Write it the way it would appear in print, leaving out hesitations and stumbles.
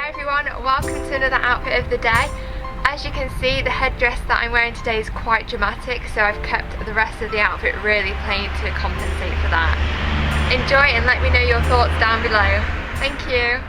everyone, welcome to another outfit of the day. As you can see, the headdress that I'm wearing today is quite dramatic, so I've kept the rest of the outfit really plain to compensate for that. Enjoy and let me know your thoughts down below. Thank you.